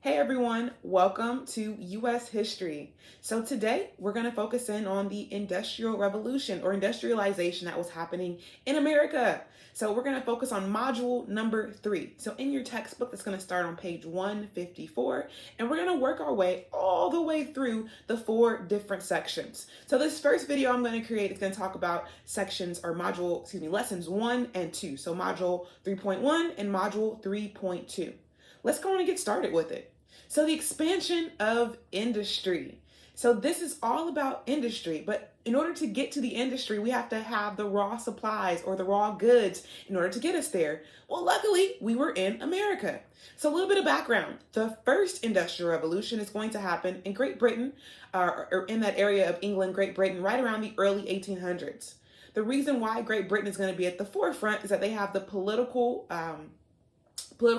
Hey everyone, welcome to US History. So today we're going to focus in on the Industrial Revolution or industrialization that was happening in America. So we're going to focus on module number 3. So in your textbook, that's going to start on page 154, and we're going to work our way all the way through the 4 different sections. So this first video I'm going to create is going to talk about lessons 1 and 2. So module 3.1 and module 3.2. Let's go on and get started with it. So the expansion of industry. So this is all about industry, but in order to get to the industry, we have to have the raw supplies or the raw goods in order to get us there. Well, luckily, we were in America. So a little bit of background. The first Industrial Revolution is going to happen in Great Britain, or in that area of England, Great Britain, right around the early 1800s. The reason why Great Britain is going to be at the forefront is that they have the political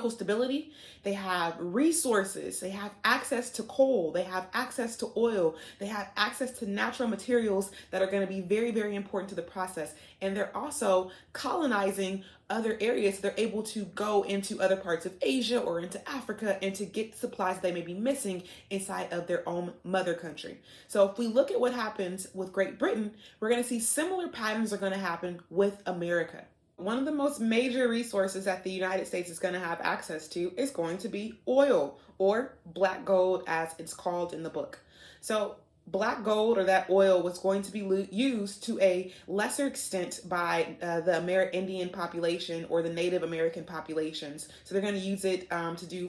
stability, they have resources, they have access to coal, they have access to oil, they have access to natural materials that are going to be very, very important to the process. And they're also colonizing other areas. So they're able to go into other parts of Asia or into Africa and to get supplies they may be missing inside of their own mother country. So if we look at what happens with Great Britain, we're going to see similar patterns are going to happen with America. One of the most major resources that the United States is going to have access to is going to be oil, or black gold as it's called in the book. So black gold, or that oil, was going to be used to a lesser extent by the Indian population or the Native American populations. So they're going to use it to do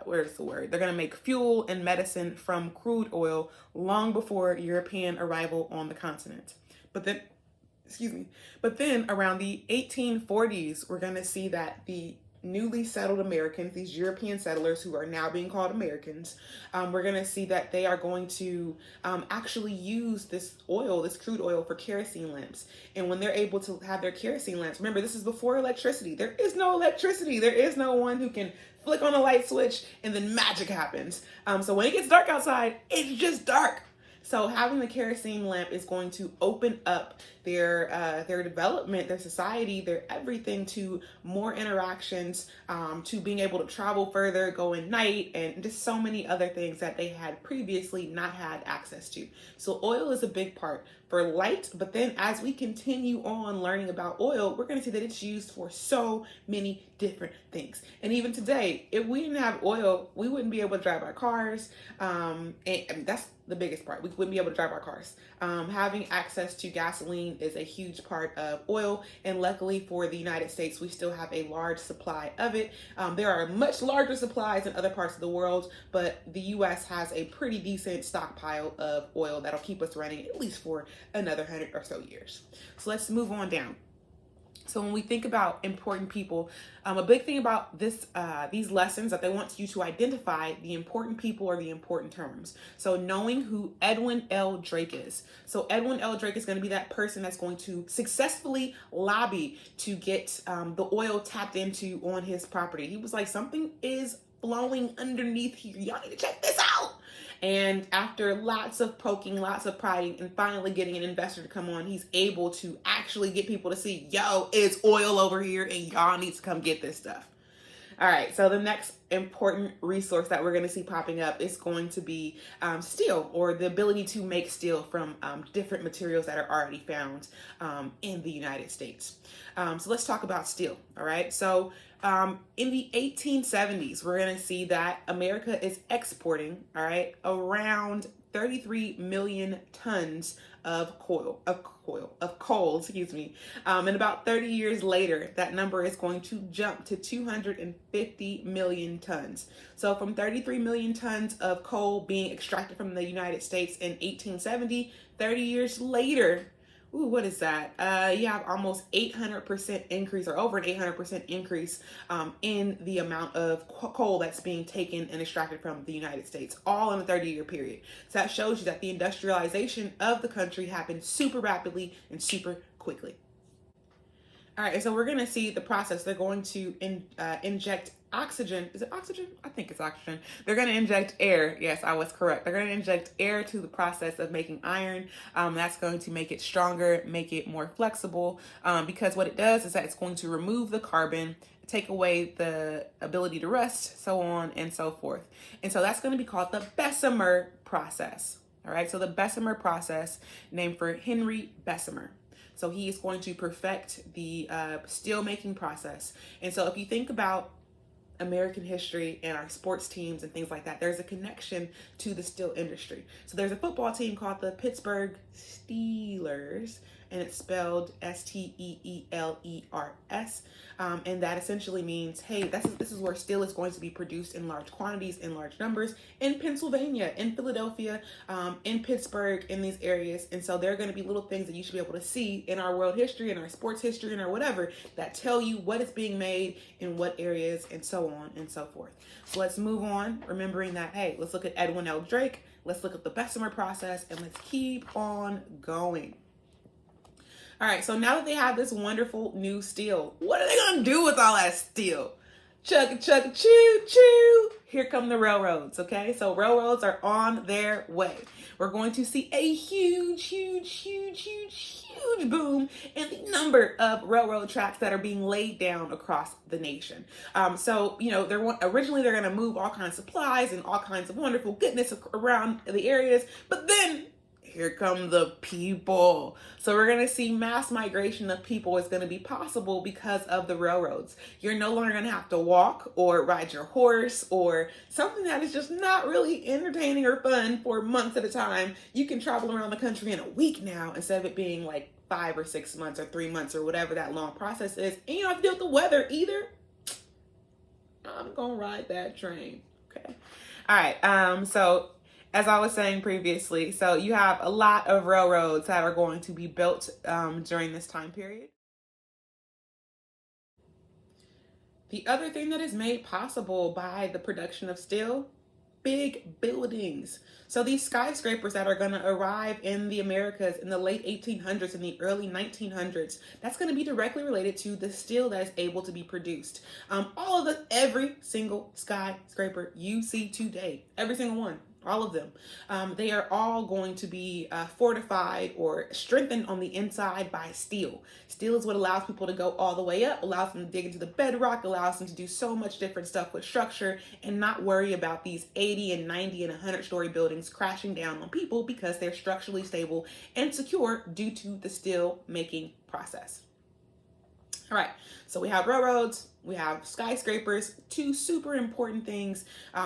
where's the word? They're going to make fuel and medicine from crude oil long before European arrival on the continent. But then around the 1840s, we're going to see that the newly settled Americans, these European settlers who are now being called Americans, we're going to see that they are going to actually use this oil, this crude oil, for kerosene lamps. And when they're able to have their kerosene lamps, remember, this is before electricity. There is no electricity. There is no one who can flick on a light switch and then magic happens. So when it gets dark outside, it's just dark. So having the kerosene lamp is going to open up their development, their society, their everything to more interactions, to being able to travel further, go at night, and just so many other things that they had previously not had access to. So oil is a big part for light, but then as we continue on learning about oil, we're going to see that it's used for so many different things. And even today, if we didn't have oil, we wouldn't be able to drive our cars. And that's the biggest part. We wouldn't be able to drive our cars. Having access to gasoline is a huge part of oil, and luckily for the United States, we still have a large supply of it. There are much larger supplies in other parts of the world, but the US has a pretty decent stockpile of oil that'll keep us running at least for another 100 or so years. So let's move on down. So when we think about important people, a big thing about these lessons that they want you to identify the important people or the important terms. So knowing who Edwin L. Drake is. So Edwin L. Drake is going to be that person that's going to successfully lobby to get the oil tapped into on his property. He was like, something is flowing underneath here. Y'all need to check this out. And after lots of poking, lots of prying, and finally getting an investor to come on, he's able to actually get people to see, yo, it's oil over here and y'all need to come get this stuff. All right, so the next important resource that we're going to see popping up is going to be steel, or the ability to make steel from different materials that are already found in the United States. So let's talk about steel, all right? So in the 1870s, we're going to see that America is exporting, all right, around 33 million tons of coal, and about 30 years later, that number is going to jump to 250 million tons. So from 33 million tons of coal being extracted from the United States in 1870, 30 years later, what is that? You have almost 800% increase, or over an 800% increase in the amount of coal that's being taken and extracted from the United States, all in a 30-year period. So that shows you that the industrialization of the country happened super rapidly and super quickly. All right, so we're going to see the process. They're going to inject oxygen. Is it oxygen? I think it's oxygen. They're going to inject air. Yes, I was correct. They're going to inject air to the process of making iron. That's going to make it stronger, make it more flexible, because what it does is that it's going to remove the carbon, take away the ability to rust, so on and so forth. And so that's going to be called the Bessemer process. All right, so the Bessemer process, named for Henry Bessemer. So he is going to perfect the steel making process. And so if you think about American history and our sports teams and things like that, there's a connection to the steel industry. So there's a football team called the Pittsburgh Steelers, and it's spelled Steelers. And that essentially means, hey, this is where steel is going to be produced in large quantities, in large numbers, in Pennsylvania, in Philadelphia, in Pittsburgh, in these areas. And so there are going to be little things that you should be able to see in our world history, in our sports history, and or whatever, that tell you what is being made in what areas, and so on and so forth. So let's move on, remembering that, hey, let's look at Edwin L. Drake, let's look at the Bessemer process, and let's keep on going. All right, so now that they have this wonderful new steel, what are they gonna do with all that steel? Chugga chugga choo choo. Here come the railroads, okay? So railroads are on their way. We're going to see a huge boom in the number of railroad tracks that are being laid down across the nation. So, you know, originally they're gonna move all kinds of supplies and all kinds of wonderful goodness around the areas, but then here come the people. So we're going to see mass migration of people is going to be possible because of the railroads. You're no longer going to have to walk or ride your horse or something that is just not really entertaining or fun for months at a time. You can travel around the country in a week now instead of it being like 5 or 6 months or 3 months or whatever that long process is. And you don't have to deal with the weather either. I'm going to ride that train. Okay. All right. So as I was saying previously, so you have a lot of railroads that are going to be built during this time period. The other thing that is made possible by the production of steel, big buildings. So these skyscrapers that are going to arrive in the Americas in the late 1800s and the early 1900s, that's going to be directly related to the steel that is able to be produced. Every single skyscraper you see today, every single one, all of them, they are all going to be fortified or strengthened on the inside by steel. Steel is what allows people to go all the way up, allows them to dig into the bedrock, allows them to do so much different stuff with structure and not worry about these 80 and 90 and 100-story buildings crashing down on people because they're structurally stable and secure due to the steel making process. All right, so we have railroads, we have skyscrapers, two super important things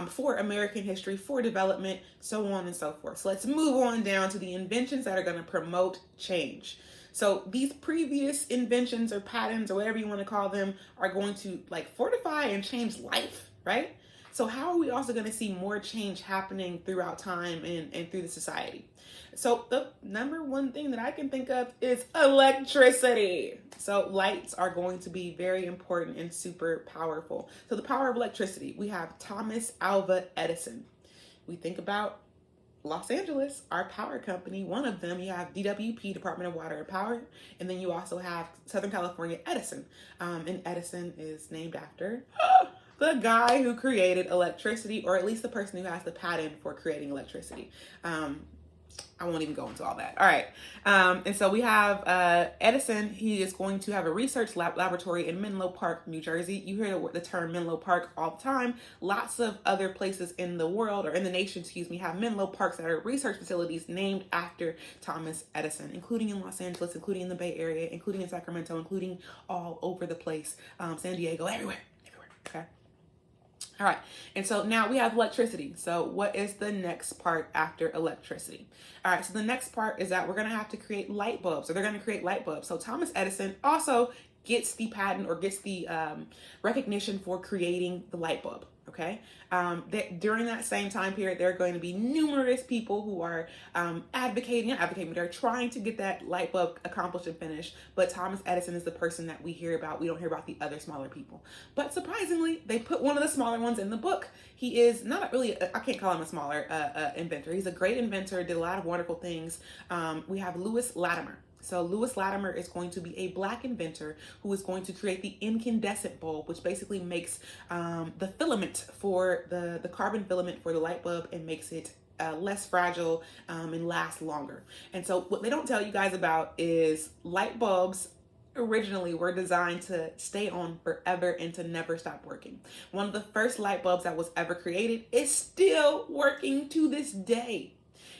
for American history, for development, so on and so forth. So let's move on down to the inventions that are going to promote change. So these previous inventions or patents or whatever you want to call them are going to like fortify and change life, right? So how are we also going to see more change happening throughout time and through the society? So the number one thing that I can think of is electricity. So lights are going to be very important and super powerful. So the power of electricity, we have Thomas Alva Edison. We think about Los Angeles, our power company, one of them, you have DWP, Department of Water and Power, and then you also have Southern California Edison. And Edison is named after the guy who created electricity, or at least the person who has the patent for creating electricity. I won't even go into all that. All right. And so we have Edison. He is going to have a research laboratory in Menlo Park, New Jersey. You hear the term Menlo Park all the time. Lots of other places in the world, or in the nation, have Menlo Parks that are research facilities named after Thomas Edison, including in Los Angeles, including in the Bay Area, including in Sacramento, including all over the place, San Diego, everywhere. Okay. All right, and so now we have electricity. So what is the next part after electricity? All right, so the next part is that we're gonna have to create light bulbs, or they're gonna create light bulbs. So Thomas Edison also gets the patent or gets the recognition for creating the light bulb, okay? During that same time period, there are going to be numerous people who are but they're trying to get that light bulb accomplished and finished. But Thomas Edison is the person that we hear about. We don't hear about the other smaller people. But surprisingly, they put one of the smaller ones in the book. He is not really, I can't call him a smaller inventor. He's a great inventor, did a lot of wonderful things. We have Lewis Latimer. So Lewis Latimer is going to be a Black inventor who is going to create the incandescent bulb, which basically makes the filament for the carbon filament for the light bulb and makes it less fragile and last longer. And so what they don't tell you guys about is light bulbs originally were designed to stay on forever and to never stop working. One of the first light bulbs that was ever created is still working to this day.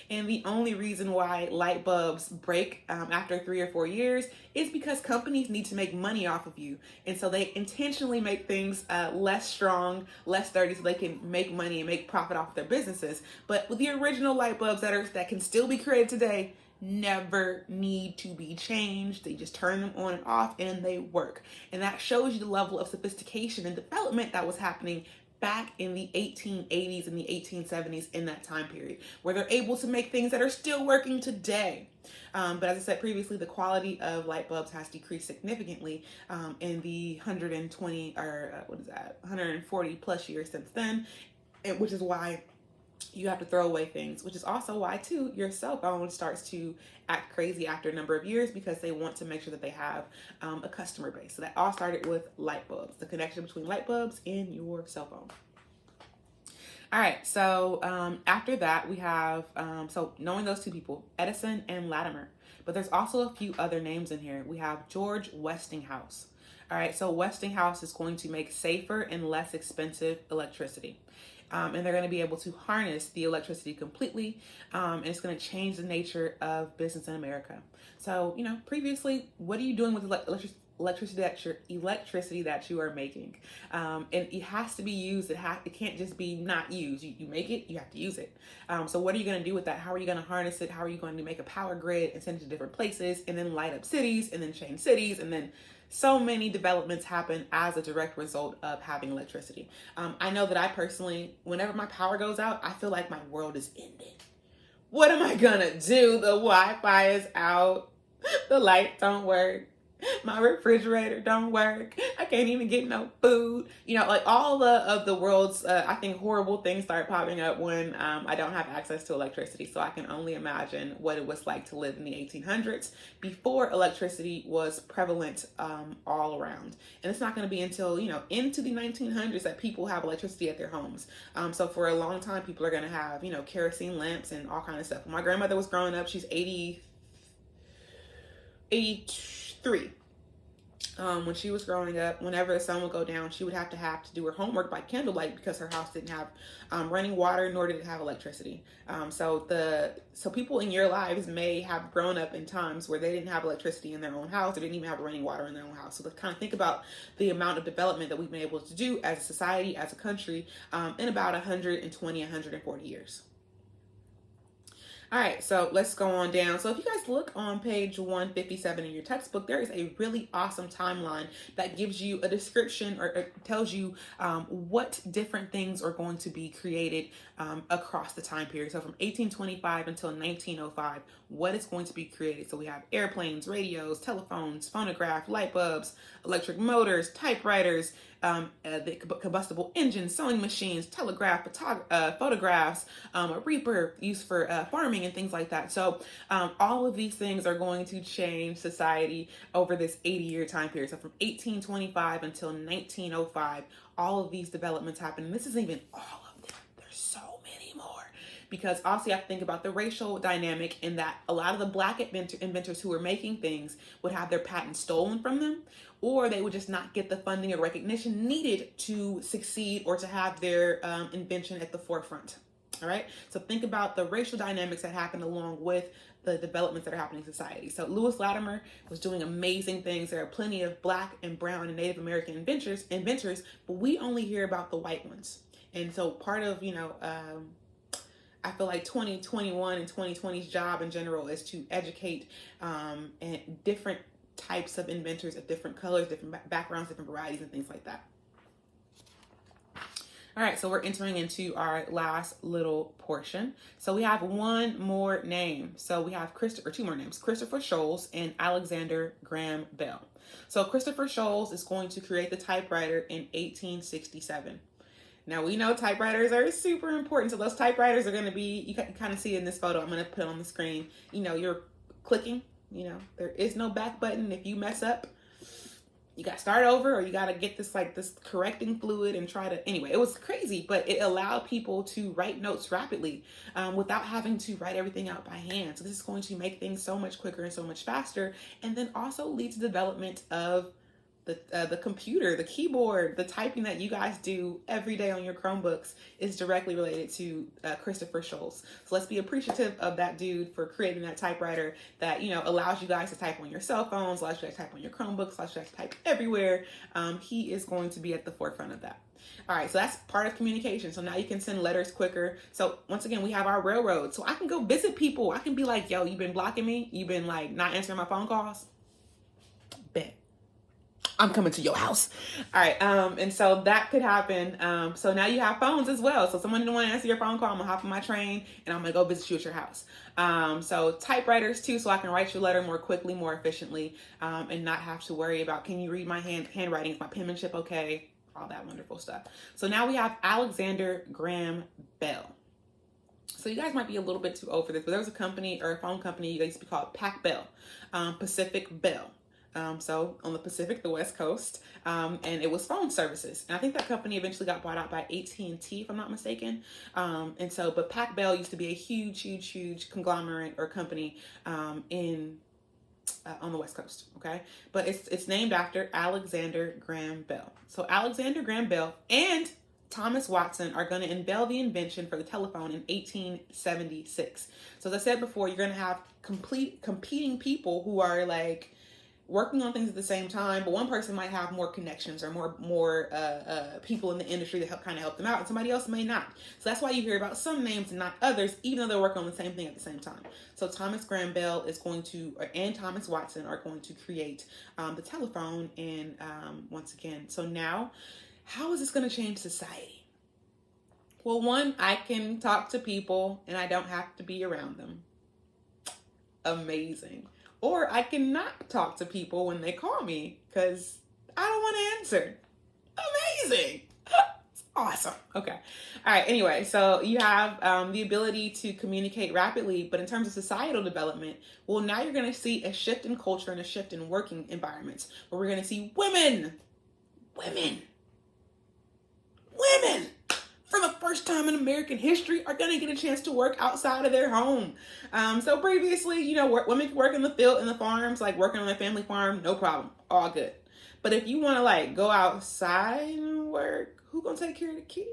And the only reason why light bulbs break after 3 or 4 years is because companies need to make money off of you. And so they intentionally make things less strong, less sturdy, so they can make money and make profit off of their businesses. But with the original light bulbs that can still be created today, never need to be changed. They just turn them on and off and they work. And that shows you the level of sophistication and development that was happening back in the 1880s and the 1870s in that time period, where they're able to make things that are still working today. But as I said previously, the quality of light bulbs has decreased significantly in the 140 plus years since then, which is why you have to throw away things, which is also why too your cell phone starts to act crazy after a number of years, because they want to make sure that they have a customer base. So that all started with light bulbs, the connection between light bulbs and your cell phone. All right, so after that we have, so knowing those two people, Edison and Latimer, but there's also a few other names in here. We have George Westinghouse. All right, so Westinghouse is going to make safer and less expensive electricity. And they're going to be able to harness the electricity completely, and it's going to change the nature of business in America. So, previously, what are you doing with electricity that you are making? And it has to be used. It can't just be not used. You make it, you have to use it. So what are you going to do with that? How are you going to harness it? How are you going to make a power grid and send it to different places and then light up cities and then change cities, and then so many developments happen as a direct result of having electricity. I know that I personally, whenever my power goes out, I feel like my world is ending. What am I gonna do? The Wi-Fi is out. The lights don't work. My refrigerator don't work. I can't even get no food. Like all of the world's, I think, horrible things start popping up when I don't have access to electricity. So I can only imagine what it was like to live in the 1800s before electricity was prevalent all around. And it's not going to be until, into the 1900s that people have electricity at their homes. So for a long time, people are going to have, kerosene lamps and all kinds of stuff. When my grandmother was growing up, she's 83. When she was growing up, whenever the sun would go down, she would have to do her homework by candlelight because her house didn't have running water, nor did it have electricity. So people in your lives may have grown up in times where they didn't have electricity in their own house, or didn't even have running water in their own house. So to kind of think about the amount of development that we've been able to do as a society, as a country, in about 120, 140 years. All right, so let's go on down. So if you guys look on page 157 in your textbook, there is a really awesome timeline that gives you a description or tells you what different things are going to be created across the time period. So from 1825 until 1905, what is going to be created? So we have airplanes, radios, telephones, phonograph, light bulbs, electric motors, typewriters, the combustible engines, sewing machines, telegraph, photographs, a reaper used for farming and things like that. So all of these things are going to change society over this 80-year time period. So from 1825 until 1905, all of these developments happen. And this isn't even all of them. There's so many more. Because also you have to think about the racial dynamic in that a lot of the Black inventors who were making things would have their patents stolen from them, or they would just not get the funding or recognition needed to succeed or to have their invention at the forefront. All right. So think about the racial dynamics that happen along with the developments that are happening in society. So Lewis Latimer was doing amazing things. There are plenty of Black and brown and Native American inventors, but we only hear about the white ones. And so part of, I feel like 2021 and 2020's job in general is to educate and different types of inventors of different colors, different backgrounds, different varieties, and things like that. All right, so we're entering into our last little portion. So we have one more name. So we have two more names, Christopher Sholes and Alexander Graham Bell. So Christopher Sholes is going to create the typewriter in 1867. Now, we know typewriters are super important. So those typewriters are going to be, you can kind of see in this photo, I'm going to put on the screen, you're clicking, You know, there is no back button. If you mess up, you got to start over, or you got to get this correcting fluid and try to, anyway, it was crazy, but it allowed people to write notes rapidly without having to write everything out by hand. So this is going to make things so much quicker and so much faster, and then also lead to development of the computer, the keyboard, the typing that you guys do every day on your Chromebooks is directly related to Christopher Sholes. So let's be appreciative of that dude for creating that typewriter that, you know, allows you guys to type on your cell phones, allows you guys to type on your Chromebooks, allows you guys to type everywhere. He is going to be at the forefront of that. All right, so that's part of communication. So now you can send letters quicker. So once again, we have our railroad. So I can go visit people. I can be like, yo, you've been blocking me. You've been like not answering my phone calls. Bet. I'm coming to your house. All right. And so that could happen. So now you have phones as well. So someone didn't want to answer your phone call. I'm gonna hop on my train and I'm gonna go visit you at your house. So typewriters too, so I can write your letter more quickly, more efficiently, and not have to worry about, can you read my handwriting? Is my penmanship okay? All that wonderful stuff. So now we have Alexander Graham Bell. So you guys might be a little bit too old for this, but there was a company or a phone company that used to be called Pac Bell, Pacific Bell. So on the Pacific, the West Coast, and it was phone services. And I think that company eventually got bought out by AT&T, if I'm not mistaken. And so, but Pac Bell used to be a huge conglomerate or company on the West Coast. Okay, but it's named after Alexander Graham Bell. So Alexander Graham Bell and Thomas Watson are going to unveil the invention for the telephone in 1876. So as I said before, you're going to have competing people who are like working on things at the same time, but one person might have more connections or more people in the industry that help them out, and somebody else may not. So that's why you hear about some names and not others, even though they're working on the same thing at the same time. So Thomas Graham Bell and Thomas Watson are going to create the telephone, and once again, so now, how is this going to change society? Well, one, I can talk to people and I don't have to be around them. Amazing. Or I cannot talk to people when they call me because I don't want to answer. Amazing. It's awesome. Okay. All right. Anyway, so you have the ability to communicate rapidly, but in terms of societal development, well, now you're going to see a shift in culture and a shift in working environments where we're going to see women for the first time in American history are going to get a chance to work outside of their home. So previously, you know, women could work in the field, in the farms, like working on their family farm, no problem, all good. But if you want to like go outside and work, who gonna take care of the kids?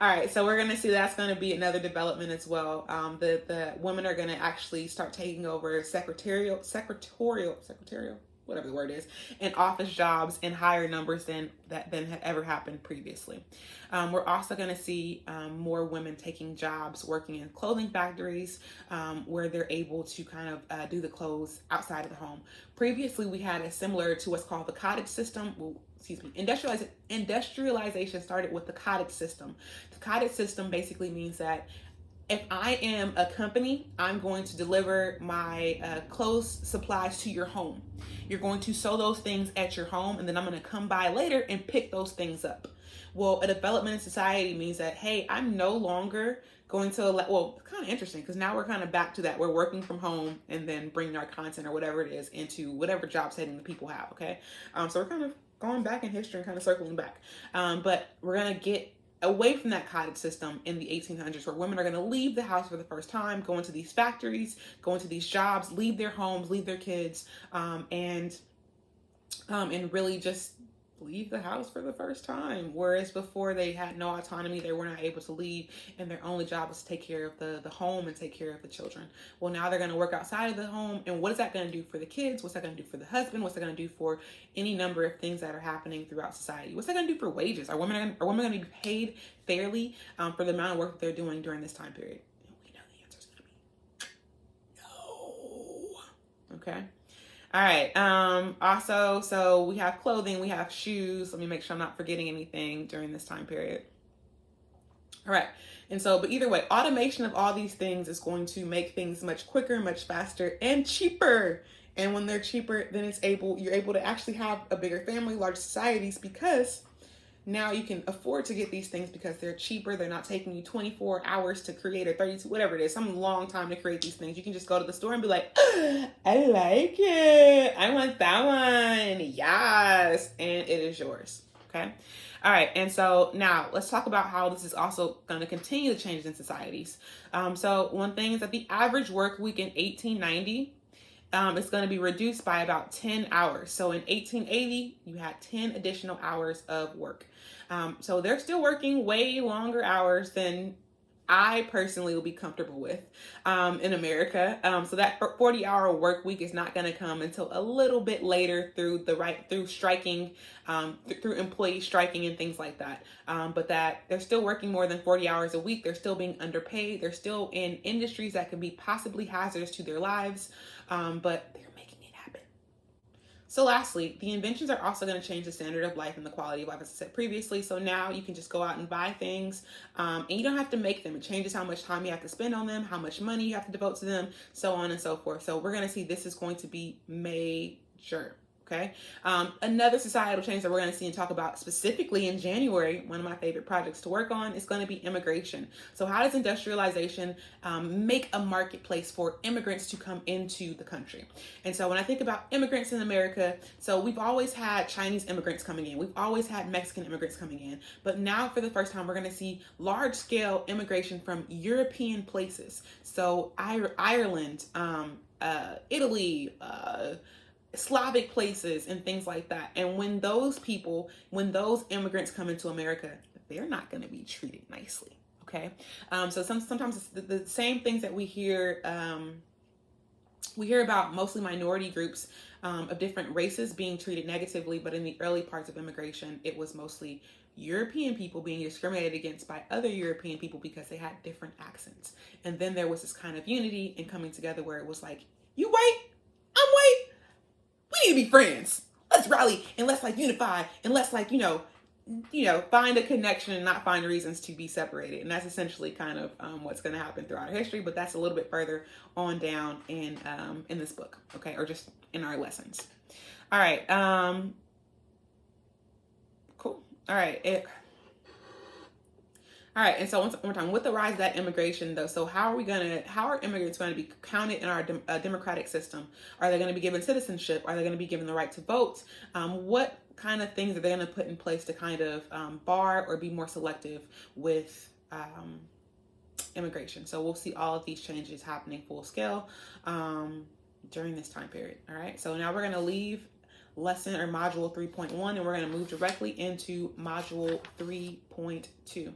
All right, so we're gonna see that's gonna be another development as well. The women are gonna actually start taking over secretarial, whatever the word is, and office jobs in higher numbers than had ever happened previously. We're also going to see more women taking jobs working in clothing factories where they're able to kind of do the clothes outside of the home. Previously, we had a similar to what's called the cottage system. Industrialization started with the cottage system. The cottage system basically means that if I am a company, I'm going to deliver my clothes supplies to your home. You're going to sew those things at your home, and then I'm going to come by later and pick those things up. Well, a development in society means that, hey, I'm no longer going to kind of interesting, because now we're kind of back to that. We're working from home and then bringing our content or whatever it is into whatever job setting the people have, okay? So we're kind of going back in history and kind of circling back. But we're going to get away from that cottage system in the 1800s, where women are going to leave the house for the first time, go into these factories, go into these jobs, leave their homes, leave their kids, and really just leave the house for the first time. Whereas before, they had no autonomy, they were not able to leave, and their only job was to take care of the home and take care of the children. Well, now they're going to work outside of the home, and what is that going to do for the kids? What's that going to do for the husband? What's that going to do for any number of things that are happening throughout society? What's that going to do for wages? Are women going to be paid fairly for the amount of work that they're doing during this time period? We know the answer is going to be no. Okay. All right. Also, so we have clothing, we have shoes. Let me make sure I'm not forgetting anything during this time period. All right. And so, but either way, automation of all these things is going to make things much quicker, much faster, and cheaper. And when they're cheaper, then you're able to actually have a bigger family, large societies, because now you can afford to get these things because they're cheaper. They're not taking you 24 hours to create, or 32, whatever it is, some long time to create these things. You can just go to the store and be like, I like it. I want that one. Yes. And it is yours. Okay. All right. And so now let's talk about how this is also going to continue to change in societies. So one thing is that the average work week in 1890 it's going to be reduced by about 10 hours. So in 1880, you had 10 additional hours of work. So they're still working way longer hours than I personally will be comfortable with in America. So that 40-hour work week is not going to come until a little bit later through striking, through employee striking and things like that. But that they're still working more than 40 hours a week. They're still being underpaid. They're still in industries that can be possibly hazardous to their lives. But they're making it happen. So lastly, the inventions are also going to change the standard of life and the quality of life, as I said previously. So now you can just go out and buy things, and you don't have to make them. It changes how much time you have to spend on them, how much money you have to devote to them, so on and so forth. So we're going to see this is going to be major. Okay. Another societal change that we're going to see and talk about specifically in January, one of my favorite projects to work on, is going to be immigration. So how does industrialization make a marketplace for immigrants to come into the country? And so when I think about immigrants in America, so we've always had Chinese immigrants coming in. We've always had Mexican immigrants coming in. But now for the first time, we're going to see large scale immigration from European places. So Ireland, Italy, Slavic places and things like that. And when those immigrants come into America, they're not going to be treated nicely. Okay. So sometimes it's the same things that we hear about mostly minority groups of different races being treated negatively. But in the early parts of immigration, it was mostly European people being discriminated against by other European people because they had different accents. And then there was this kind of unity and coming together where it was like, you white, I'm white. We need to be friends. Let's rally and let's unify and let's find a connection and not find reasons to be separated. And that's essentially kind of what's going to happen throughout our history. But that's a little bit further on down in this book, okay, or just in our lessons. All right. Cool. All right. All right, and so one more time, with the rise of that immigration, though, so how are immigrants going to be counted in our democratic system? Are they going to be given citizenship? Are they going to be given the right to vote? What kind of things are they going to put in place to kind of bar or be more selective with immigration? So we'll see all of these changes happening full scale during this time period. All right, so now we're going to leave lesson or module 3.1 and we're going to move directly into module 3.2.